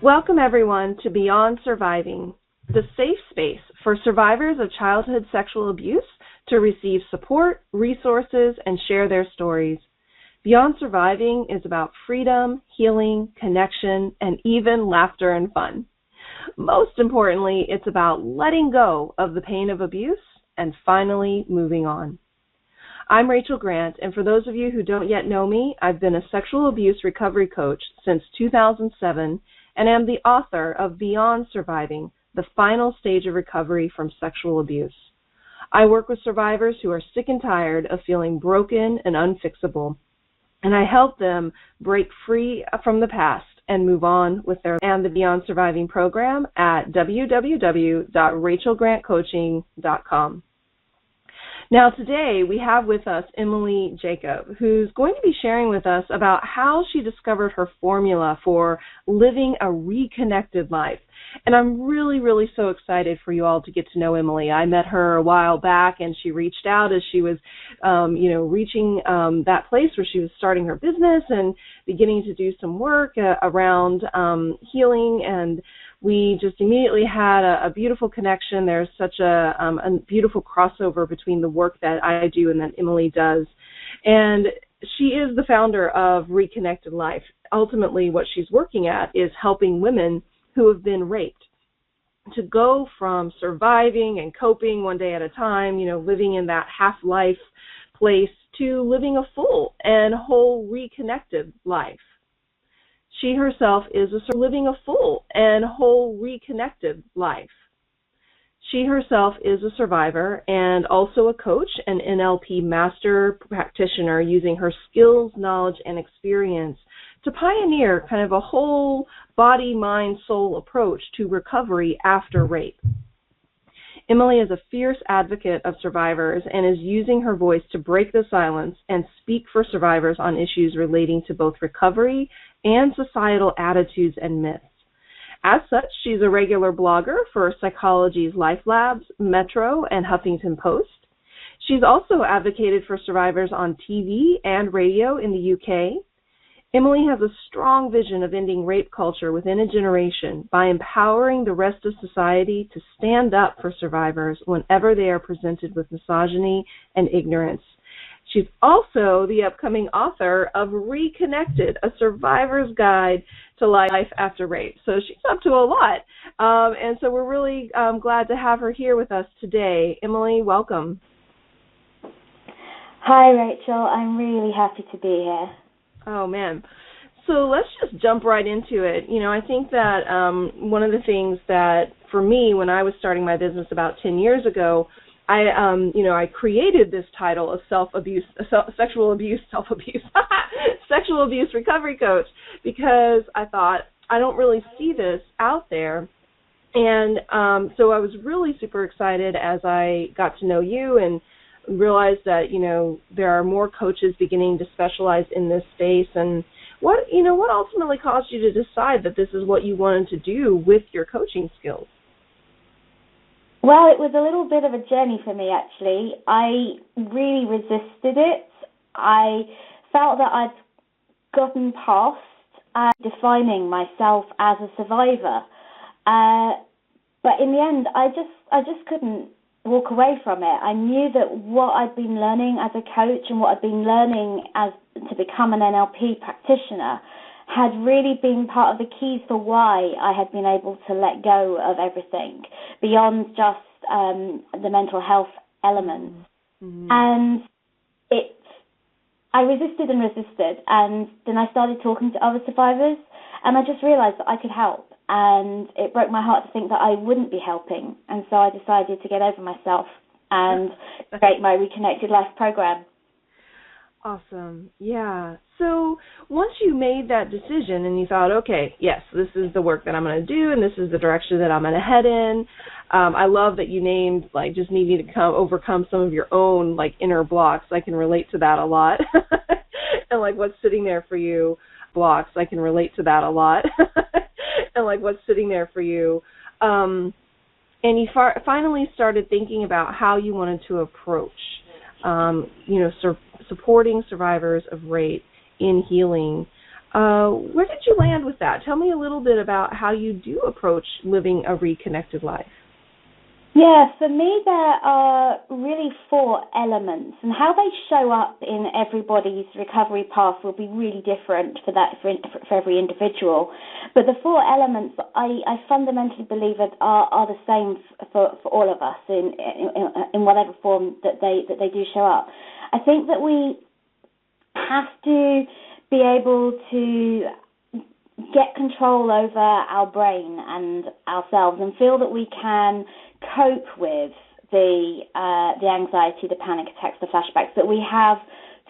Welcome, everyone, to Beyond Surviving, the safe space for survivors of childhood sexual abuse to receive support, resources, and share their stories. Beyond Surviving is about freedom, healing, connection, and even laughter and fun. Most importantly, it's about letting go of the pain of abuse and finally moving on. I'm Rachel Grant, and for those of you who don't yet know me, I've been a sexual abuse recovery coach since 2007 and am the author of Beyond Surviving, the final stage of recovery from sexual abuse. I work with survivors who are sick and tired of feeling broken and unfixable, and I help them break free from the past and move on with their and the Beyond Surviving program at www.rachelgrantcoaching.com. Now today we have with us Emily Jacob, who's going to be sharing with us about how she discovered her formula for living a reconnected life. And I'm really, really so excited for you all to get to know Emily. I met her a while back, and she reached out as she was, reaching that place where she was starting her business and beginning to do some work around healing, and we just immediately had a beautiful connection. There's such a beautiful crossover between the work that I do and that Emily does. And she is the founder of Reconnected Life. Ultimately, what she's working at is helping women who have been raped to go from surviving and coping one day at a time, living in that half-life place, to living a full and whole reconnected life. She herself is living a full and whole reconnected life. She herself is a survivor and also a coach, an NLP master practitioner, using her skills, knowledge, and experience to pioneer kind of a whole body, mind, soul approach to recovery after rape. Emily is a fierce advocate of survivors and is using her voice to break the silence and speak for survivors on issues relating to both recovery and societal attitudes and myths. As such, she's a regular blogger for Psychology's Life Labs, Metro, and Huffington Post. She's also advocated for survivors on TV and radio in the UK. Emily has a strong vision of ending rape culture within a generation by empowering the rest of society to stand up for survivors whenever they are presented with misogyny and ignorance. She's also the upcoming author of ReConnected, a survivor's guide to life after rape. So she's up to a lot. And so we're really glad to have her here with us today. Emily, welcome. Hi, Rachel. I'm really happy to be here. Oh, man. So let's just jump right into it. I think that one of the things that, for me, when I was starting my business about 10 years ago, I created this title of sexual abuse recovery coach, because I thought, I don't really see this out there. And so I was really super excited as I got to know you and realized that, there are more coaches beginning to specialize in this space. And what ultimately caused you to decide that this is what you wanted to do with your coaching skills? Well, it was a little bit of a journey for me, actually. I really resisted it. I felt that I'd gotten past defining myself as a survivor. But in the end, I just couldn't walk away from it. I knew that what I'd been learning as a coach and what I'd been learning to become an NLP practitioner had really been part of the keys for why I had been able to let go of everything beyond just the mental health elements. Mm-hmm. And I resisted, and then I started talking to other survivors, and I just realized that I could help. And it broke my heart to think that I wouldn't be helping. And so I decided to get over myself and create my Reconnected Life program. Awesome. Yeah. So once you made that decision and you thought, okay, yes, this is the work that I'm going to do and this is the direction that I'm going to head in. I love that you named, just needing to overcome some of your own, inner blocks. I can relate to that a lot. And, what's sitting there for you, blocks, I can relate to that a lot. And, what's sitting there for you. And you finally started thinking about how you wanted to approach, supporting survivors of rape in healing. Where did you land with that? Tell me a little bit about how you do approach living a reconnected life. Yeah, for me there are really 4 elements, and how they show up in everybody's recovery path will be really different for every individual. But the 4 elements I fundamentally believe are the same for all of us in whatever form that they do show up. I think that we have to be able to get control over our brain and ourselves and feel that we can cope with the anxiety, the panic attacks, the flashbacks, that we have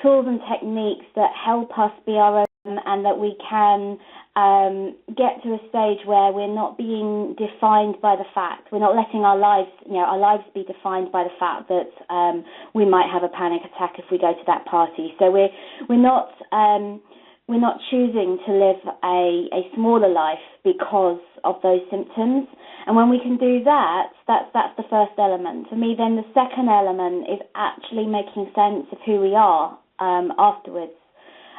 tools and techniques that help us be our own, and that we can get to a stage where we're not being defined by the fact, we're not letting our lives be defined by the fact that we might have a panic attack if we go to that party. So we're not choosing to live a smaller life because of those symptoms. And when we can do that, that's the first element. For me, then the second element is actually making sense of who we are afterwards.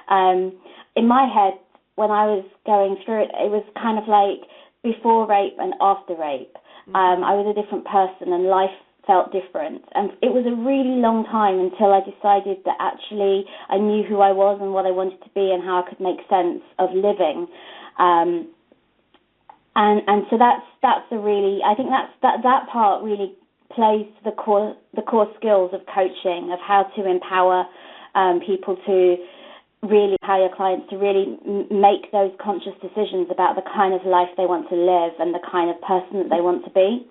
In my head, when I was going through it, it was kind of like before rape and after rape. I was a different person and life felt different. And it was a really long time until I decided that actually I knew who I was and what I wanted to be and how I could make sense of living. And so that's a really, I think that part really plays to the core skills of coaching, of how to empower people to really, empower your clients to really make those conscious decisions about the kind of life they want to live and the kind of person that they want to be.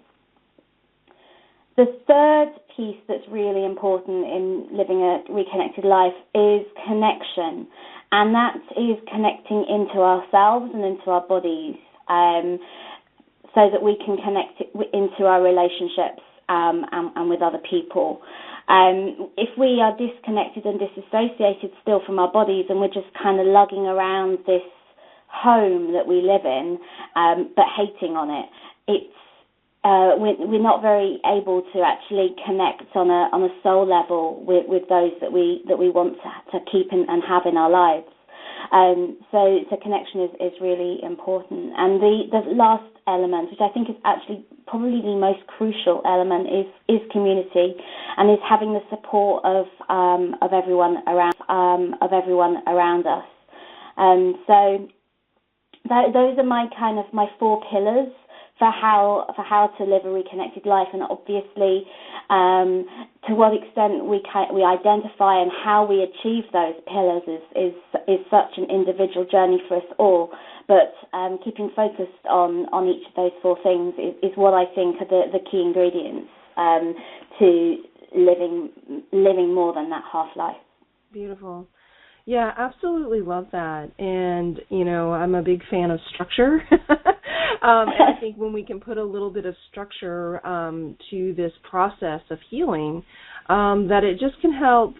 The third piece that's really important in living a reconnected life is connection, and that is connecting into ourselves and into our bodies, so that we can connect into our relationships and with other people. If we are disconnected and disassociated still from our bodies, and we're just kind of lugging around this home that we live in, but hating on it, we're not very able to actually connect on a soul level with those that we want to keep and have in our lives. So connection is really important. And the last element, which I think is actually probably the most crucial element, is community, and is having the support of everyone around us. So those are my 4 pillars for how to live a reconnected life. And obviously, to what extent we identify and how we achieve those pillars is such an individual journey for us all. But keeping focused on each of those 4 things is what I think are the key ingredients to living more than that half life. Beautiful. Yeah, absolutely love that. And, I'm a big fan of structure. And I think when we can put a little bit of structure to this process of healing, that it just can help,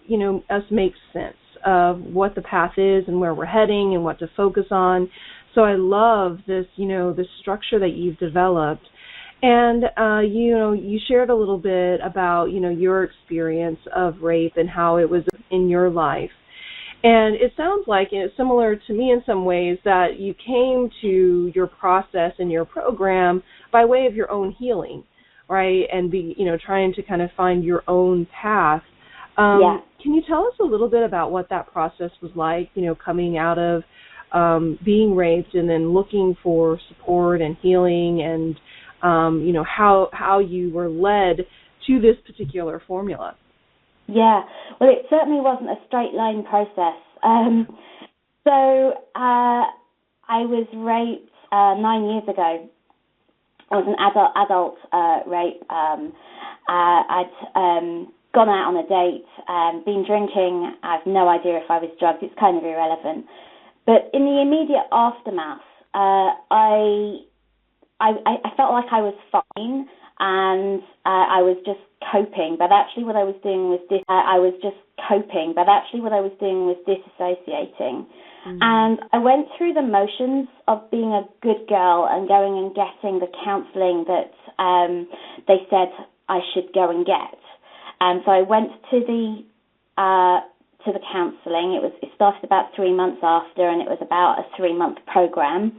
us make sense of what the path is and where we're heading and what to focus on. So I love this, this structure that you've developed. And, you shared a little bit about, your experience of rape and how it was in your life. And it sounds like it's similar to me in some ways, that you came to your process and your program by way of your own healing, right? And trying to kind of find your own path. Yeah. Can you tell us a little bit about what that process was like, coming out of being raped and then looking for support and healing, and how you were led to this particular formula? Yeah, well, it certainly wasn't a straight line process. So I was raped 9 years ago. It was an adult rape. I'd gone out on a date, been drinking. I have no idea if I was drugged. It's kind of irrelevant. But in the immediate aftermath, I felt like I was fine, and I was just coping, but actually what I was doing was disassociating. Mm-hmm. And I went through the motions of being a good girl and going and getting the counselling that they said I should go and get. And so I went to to the counselling. It started about 3 months after, and it was about a 3-month program.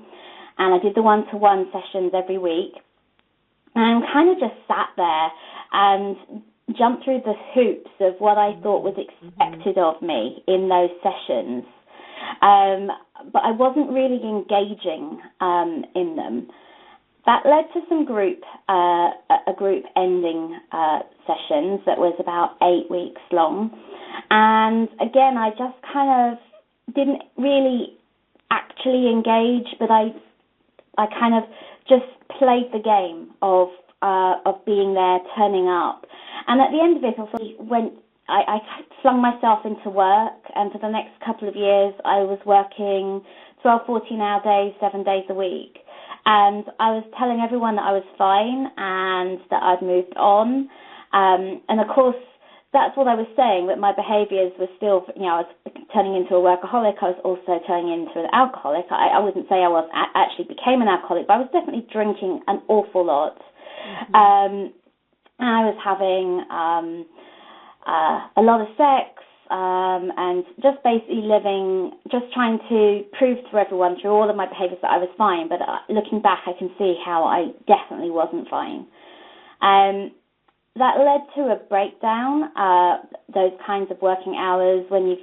And I did the one-to-one sessions every week. And kind of just sat there and jumped through the hoops of what I thought was expected of me in those sessions. But I wasn't really engaging in them. That led to some group ending sessions that was about 8 weeks long. And again, I just kind of didn't really actually engage, but I kind of just played the game of being there, turning up. And at the end of it, I flung myself into work, and for the next couple of years, I was working 12, 14-hour days, 7 days a week. And I was telling everyone that I was fine and that I'd moved on. And of course, that's what I was saying, that my behaviours were still, I was turning into a workaholic. I was also turning into an alcoholic. I wouldn't say I actually became an alcoholic, but I was definitely drinking an awful lot. And I was having a lot of sex, and just basically living, just trying to prove to everyone through all of my behaviours that I was fine. But looking back, I can see how I definitely wasn't fine. That led to a breakdown. Those kinds of working hours when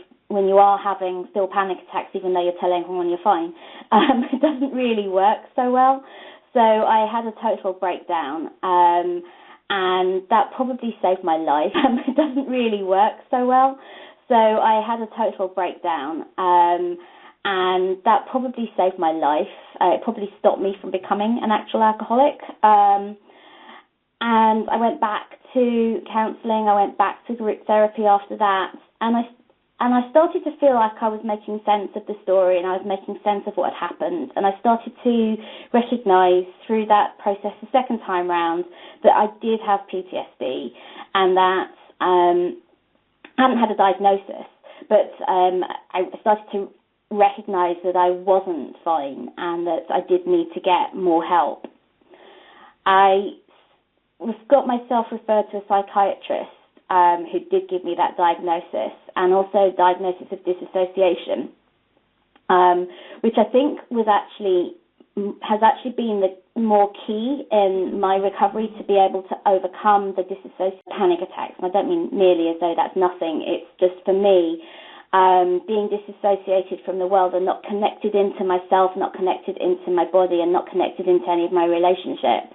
you are having still panic attacks, even though you're telling everyone you're fine, it doesn't really work so well. So I had a total breakdown, and that probably saved my life. It doesn't really work so well. So I had a total breakdown, and that probably saved my life. It probably stopped me from becoming an actual alcoholic. And I went back to counselling. I went back to group therapy after that, and I started to feel like I was making sense of the story, and I was making sense of what had happened. And I started to recognise through that process the second time round that I did have PTSD, and that I hadn't had a diagnosis, but I started to recognise that I wasn't fine and that I did need to get more help. I got myself referred to a psychiatrist who did give me that diagnosis, and also a diagnosis of dissociation, which I think has actually been the more key in my recovery to be able to overcome the dissociative panic attacks. And I don't mean merely as though that's nothing. It's just for me, being disassociated from the world and not connected into myself, not connected into my body, and not connected into any of my relationships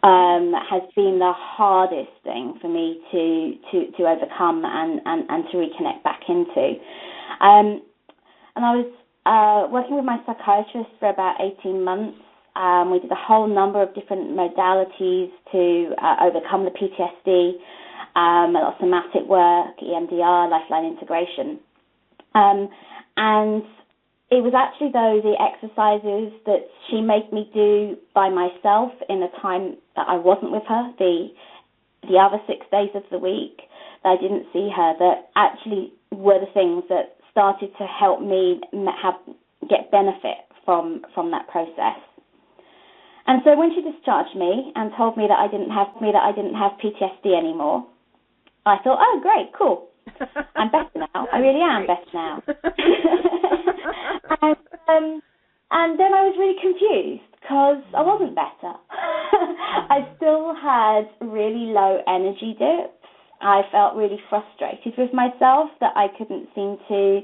has been the hardest thing for me to overcome and to reconnect back into. And I was working with my psychiatrist for about 18 months. We did a whole number of different modalities to overcome the PTSD, a lot of somatic work, EMDR, lifeline integration. And it was actually, though, the exercises that she made me do by myself in the time that I wasn't with her, the other 6 days of the week that I didn't see her, that actually were the things that started to help me get benefit from that process. And so when she discharged me and told me that I didn't have PTSD anymore, I thought, oh, great, cool. I'm better now. I really am better now. And then I was really confused because I wasn't better. I still had really low energy dips. I felt really frustrated with myself that I couldn't seem to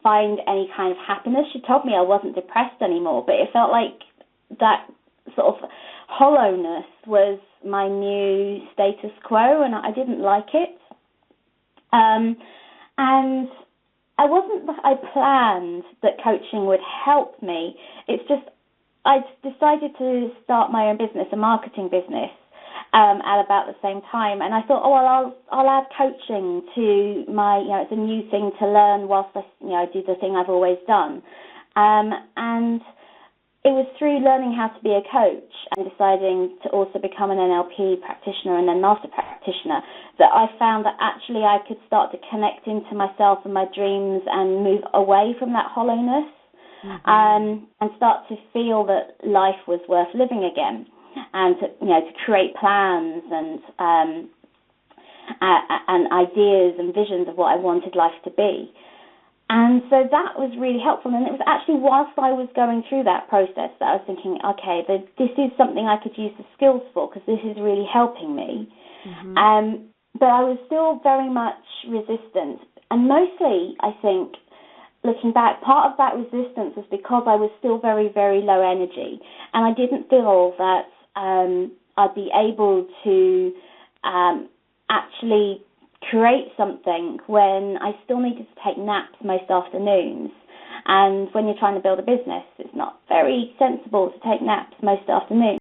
find any kind of happiness. She told me I wasn't depressed anymore, but it felt like that sort of hollowness was my new status quo, and I didn't like it. And I planned that coaching would help me. It's just I decided to start my own business, a marketing business, at about the same time. And I thought, oh, well, I'll add coaching to my, it's a new thing to learn whilst I do the thing I've always done. And it was through learning how to be a coach and deciding to also become an NLP practitioner and then master practitioner that I found that actually I could start to connect into myself and my dreams and move away from that hollowness, and start to feel that life was worth living again, and to create plans and ideas and visions of what I wanted life to be. And so that was really helpful. And it was actually whilst I was going through that process that I was thinking, okay, this is something I could use the skills for, because this is really helping me. Mm-hmm. But I was still very much resistant. And mostly, I think, looking back, part of that resistance was because I was still very, very low energy. And I didn't feel that I'd be able to actually create something when I still needed to take naps most afternoons. And when you're trying to build a business, it's not very sensible to take naps most afternoons.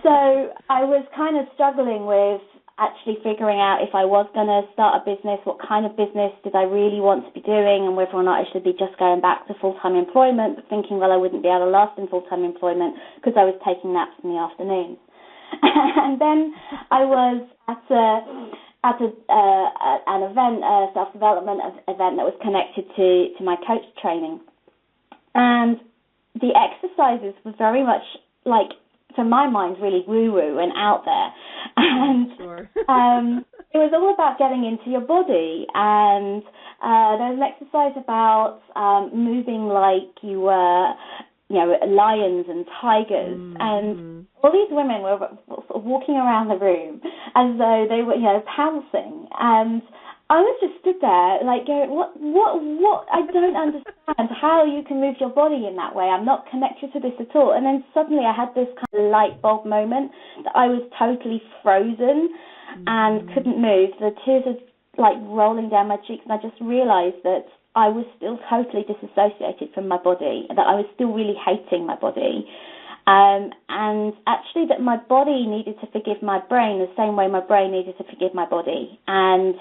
So I was kind of struggling with actually figuring out if I was going to start a business, what kind of business did I really want to be doing, and whether or not I should be just going back to full-time employment, but thinking, well, I wouldn't be able to last in full-time employment because I was taking naps in the afternoons. And then I was at an event, a self-development event that was connected to my coach training. And the exercises were very much like, to my mind, really woo-woo and out there. And sure. It was all about getting into your body. And there was an exercise about moving like you were, lions and tigers. Mm-hmm. And all these women were walking around the room as though they were, pouncing. And I was just stood there, like, going, what? I don't understand how you can move your body in that way. I'm not connected to this at all. And then suddenly I had this kind of light bulb moment that I was totally frozen and couldn't move. The tears are, like, rolling down my cheeks, and I just realized that I was still totally disassociated from my body, that I was still really hating my body. And actually that my body needed to forgive my brain the same way my brain needed to forgive my body. And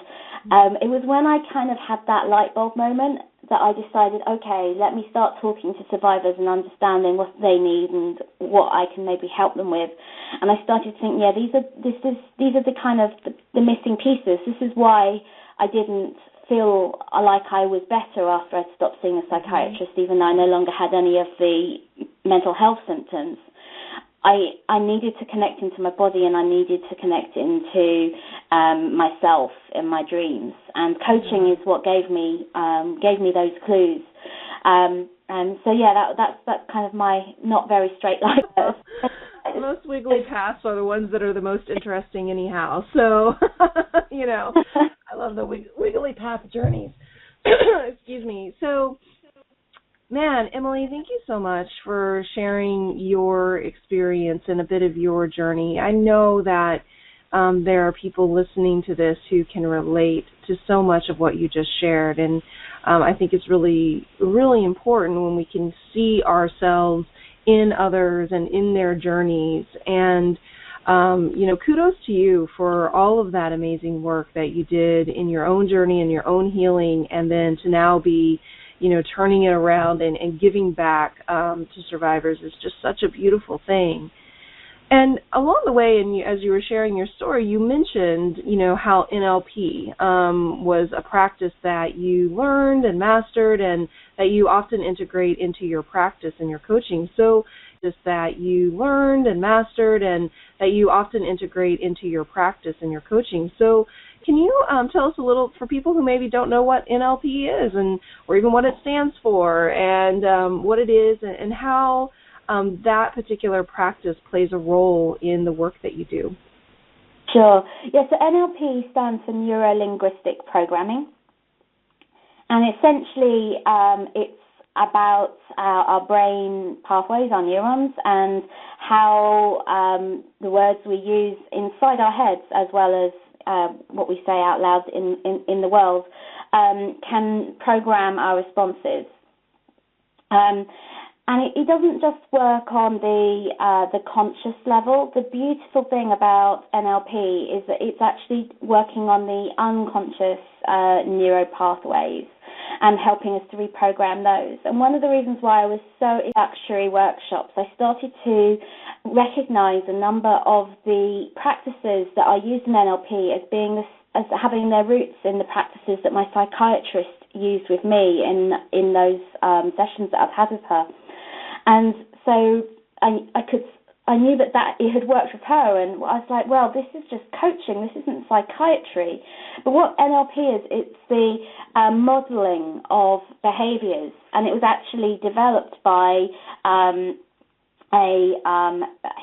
it was when I kind of had that light bulb moment that I decided, okay, let me start talking to survivors and understanding what they need and what I can maybe help them with. And I started to think, these are the kind of the missing pieces. This is why I didn't feel like I was better after I'd stopped seeing a psychiatrist, even though I no longer had any of the mental health symptoms. I needed to connect into my body, and I needed to connect into myself in my dreams. And coaching is what gave me those clues. And so that's kind of my not very straight line. Most wiggly paths are the ones that are the most interesting anyhow. So, I love the wiggly path journeys. Excuse me. So, man, Emily, thank you so much for sharing your experience and a bit of your journey. I know that there are people listening to this who can relate to so much of what you just shared. And I think it's really, really important when we can see ourselves in others and in their journeys. And, kudos to you for all of that amazing work that you did in your own journey and your own healing, and then to now be, turning it around and giving back to survivors is just such a beautiful thing. And along the way, and as you were sharing your story, you mentioned, how NLP was a practice that you learned and mastered and that you often integrate into your practice and your coaching. So just that you learned and mastered and that you often integrate into your practice and your coaching. So can you tell us a little, for people who maybe don't know what NLP is or even what it stands for and what it is and how that particular practice plays a role in the work that you do? Sure. Yeah, so NLP stands for Neuro-Linguistic Programming. And essentially it's about our brain pathways, our neurons, and how the words we use inside our heads as well as what we say out loud in the world can program our responses. And it doesn't just work on the conscious level. The beautiful thing about NLP is that it's actually working on the unconscious neuro pathways and helping us to reprogram those. And one of the reasons why I was so in luxury workshops, I started to recognize a number of the practices that are used in NLP as having their roots in the practices that my psychiatrist used with me in those sessions that I've had with her. And so I could I knew that it had worked with her, and I was like, well, this is just coaching. This isn't psychiatry. But what NLP is, it's the modeling of behaviors, and it was actually developed by a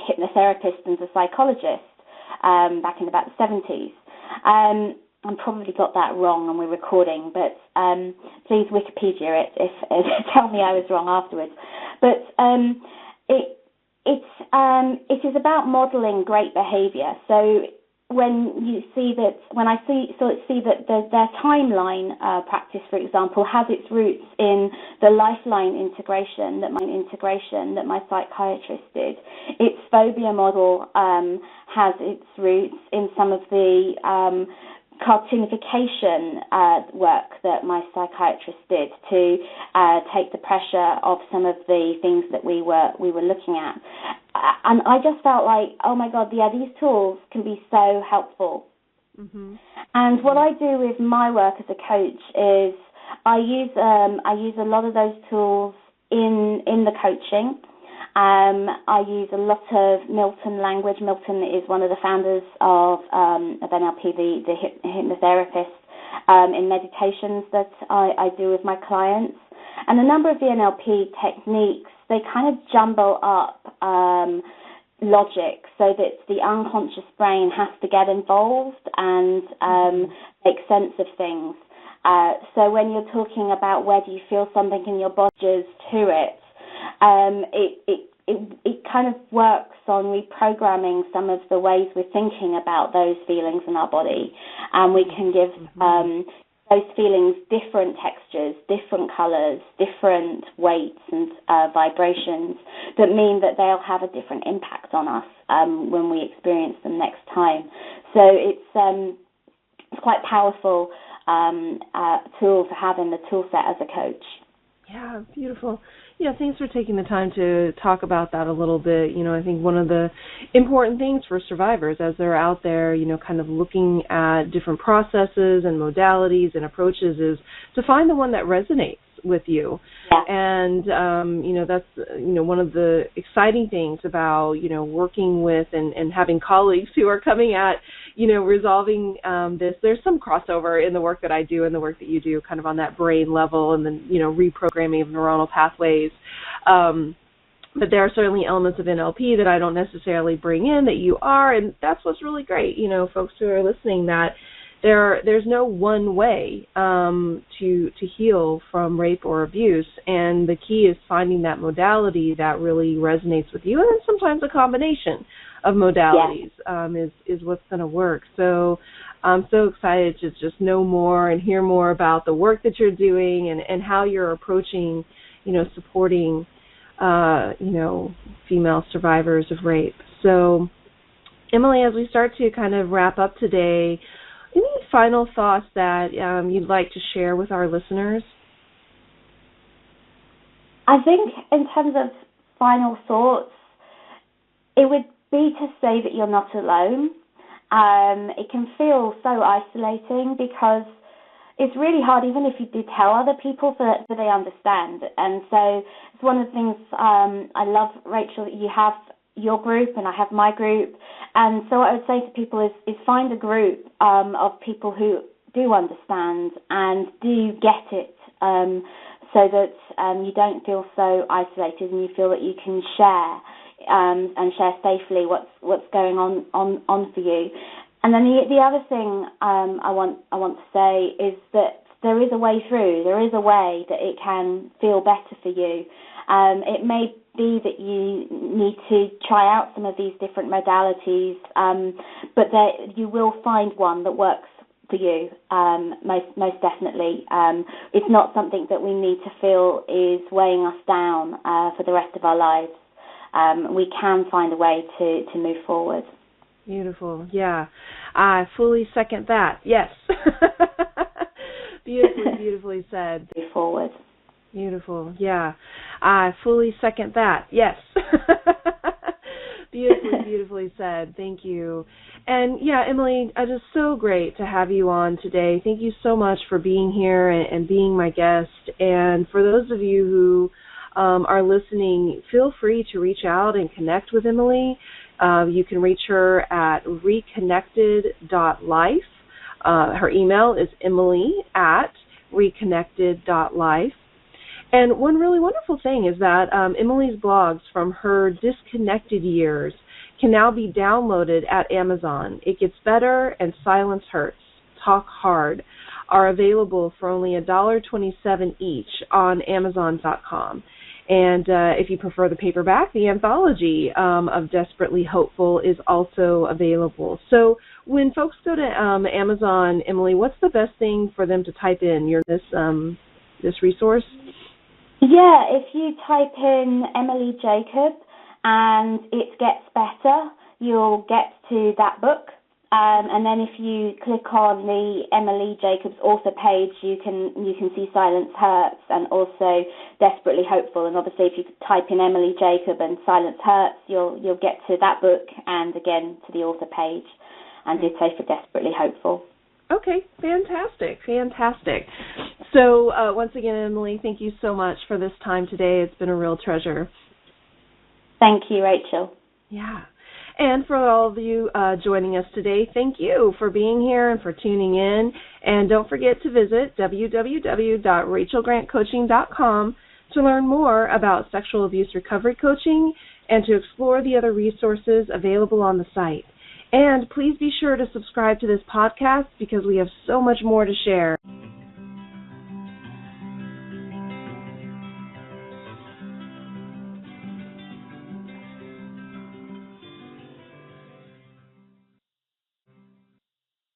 hypnotherapist and a psychologist back in about the 70s. I probably got that wrong and we're recording, but please Wikipedia it if tell me I was wrong afterwards. But it is about modelling great behaviour. So when I see that their timeline practice, for example, has its roots in the lifeline integration that my psychiatrist did. Its phobia model has its roots in some of the cartoonification work that my psychiatrist did to take the pressure off some of the things that we were looking at. And I just felt like, oh my God, yeah, these tools can be so helpful. Mm-hmm. And what I do with my work as a coach is I use a lot of those tools in the coaching. I use a lot of Milton language. Milton is one of the founders of NLP, the hypnotherapist, in meditations that I do with my clients. And a number of the NLP techniques, they kind of jumble up logic so that the unconscious brain has to get involved and make sense of things. So when you're talking about where do you feel something in your body to it, it kind of works on reprogramming some of the ways we're thinking about those feelings in our body, and we can give those feelings different textures, different colours, different weights and vibrations that mean that they'll have a different impact on us when we experience them next time. So it's quite powerful tool to have in the tool set as a coach. Yeah, beautiful. Yeah, thanks for taking the time to talk about that a little bit. You know, I think one of the important things for survivors as they're out there, you know, kind of looking at different processes and modalities and approaches is to find the one that resonates with you. Yeah. And, you know, that's, you know, one of the exciting things about, you know, working with and having colleagues who are coming at, you know, resolving this. There's some crossover in the work that I do and the work that you do kind of on that brain level and then, you know, reprogramming of neuronal pathways. But there are certainly elements of NLP that I don't necessarily bring in that you are, and that's what's really great, you know, folks who are listening, that there's no one way to heal from rape or abuse, and the key is finding that modality that really resonates with you, and then sometimes a combination of modalities is what's going to work. So I'm so excited to just know more and hear more about the work that you're doing and how you're approaching, you know, supporting, you know, female survivors of rape. So, Emily, as we start to kind of wrap up today, any final thoughts that you'd like to share with our listeners? I think in terms of final thoughts, it would be to say that you're not alone. It can feel so isolating because it's really hard, even if you do tell other people, so that they understand. And so it's one of the things I love, Rachel, that you have your group and I have my group. And so what I would say to people is find a group of people who do understand and do get it, so that you don't feel so isolated and you feel that you can share and share safely what's going on for you. And then the other thing I want to say is that there is a way through. There is a way that it can feel better for you. It may be that you need to try out some of these different modalities, but that you will find one that works for you, most definitely. It's not something that we need to feel is weighing us down for the rest of our lives. We can find a way to move forward. Beautiful. Yeah. I fully second that. Yes. Beautifully said. Move forward. Beautiful. Yeah. I fully second that. Yes. Beautifully said. Thank you. And yeah, Emily, it is so great to have you on today. Thank you so much for being here and being my guest. And for those of you who are listening, feel free to reach out and connect with Emily. You can reach her at reconnected.life. Her email is emily@reconnected.life. And one really wonderful thing is that Emily's blogs from her disconnected years can now be downloaded at Amazon. It Gets Better and Silence Hurts, Talk Hard are available for only $1.27 each on Amazon.com. And if you prefer the paperback, the anthology of Desperately Hopeful is also available. So when folks go to Amazon, Emily, what's the best thing for them to type in this resource? Yeah, if you type in Emily Jacob and It Gets Better, you'll get to that book. And then if you click on the Emily Jacobs author page, you can see Silence Hurts and also Desperately Hopeful. And obviously, if you type in Emily Jacob and Silence Hurts, you'll get to that book and again to the author page, and ditto for Desperately Hopeful. Okay, fantastic. So once again, Emily, thank you so much for this time today. It's been a real treasure. Thank you, Rachel. Yeah. And for all of you joining us today, thank you for being here and for tuning in. And don't forget to visit www.rachelgrantcoaching.com to learn more about sexual abuse recovery coaching and to explore the other resources available on the site. And please be sure to subscribe to this podcast because we have so much more to share.